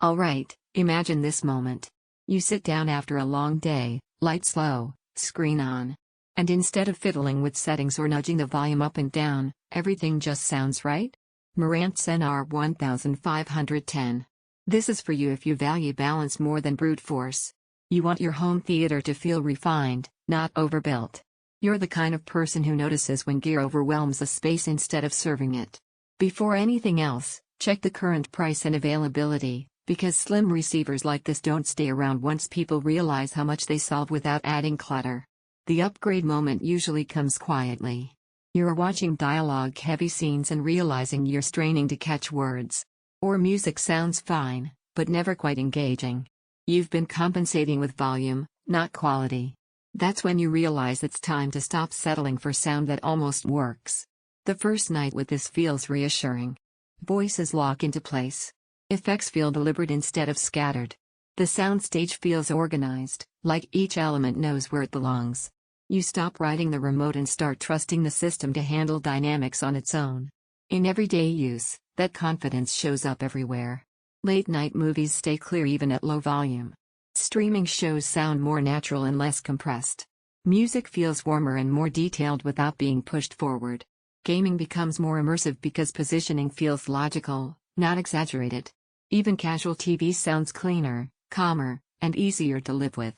Alright, imagine this moment. You sit down after a long day, lights low, screen on. And instead of fiddling with settings or nudging the volume up and down, everything just sounds right? Marantz NR1510. This is for you if you value balance more than brute force. You want your home theater to feel refined, not overbuilt. You're the kind of person who notices when gear overwhelms a space instead of serving it. Before anything else, check the current price and availability, because slim receivers like this don't stay around once people realize how much they solve without adding clutter. The upgrade moment usually comes quietly. You're watching dialogue-heavy scenes and realizing you're straining to catch words. Or music sounds fine, but never quite engaging. You've been compensating with volume, not quality. That's when you realize it's time to stop settling for sound that almost works. The first night with this feels reassuring. Voices lock into place. Effects feel deliberate instead of scattered. The soundstage feels organized, like each element knows where it belongs. You stop riding the remote and start trusting the system to handle dynamics on its own. In everyday use, that confidence shows up everywhere. Late-night movies stay clear even at low volume. Streaming shows sound more natural and less compressed. Music feels warmer and more detailed without being pushed forward. Gaming becomes more immersive because positioning feels logical, not exaggerated. Even casual TV sounds cleaner, calmer, and easier to live with.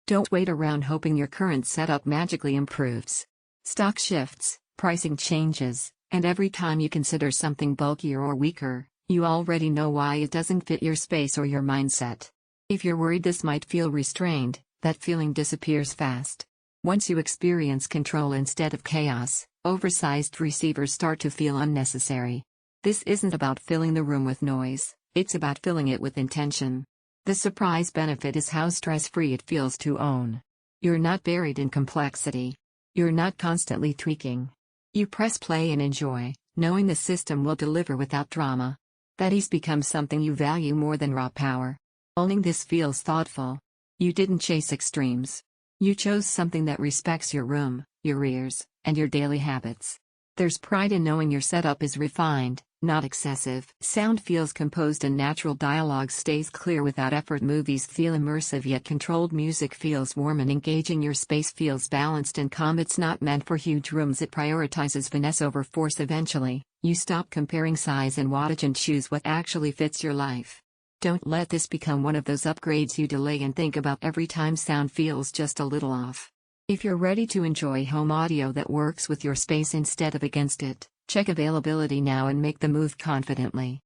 Don't wait around hoping your current setup magically improves. Stock shifts, pricing changes, and every time you consider something bulkier or weaker, you already know why it doesn't fit your space or your mindset. If you're worried this might feel restrained, that feeling disappears fast. Once you experience control instead of chaos, oversized receivers start to feel unnecessary. This isn't about filling the room with noise, it's about filling it with intention. The surprise benefit is how stress-free it feels to own. You're not buried in complexity. You're not constantly tweaking. You press play and enjoy, knowing the system will deliver without drama. That ease becomes something you value more than raw power. Owning this feels thoughtful. You didn't chase extremes. You chose something that respects your room, your ears, and your daily habits. There's pride in knowing your setup is refined, not excessive. Sound feels composed and natural. Dialogue stays clear without effort. Movies feel immersive yet controlled. Music feels warm and engaging. Your space feels balanced and calm. It's not meant for huge rooms. It prioritizes finesse over force. Eventually, you stop comparing size and wattage and choose what actually fits your life. Don't let this become one of those upgrades you delay and think about every time sound feels just a little off. If you're ready to enjoy home audio that works with your space instead of against it, check availability now and make the move confidently.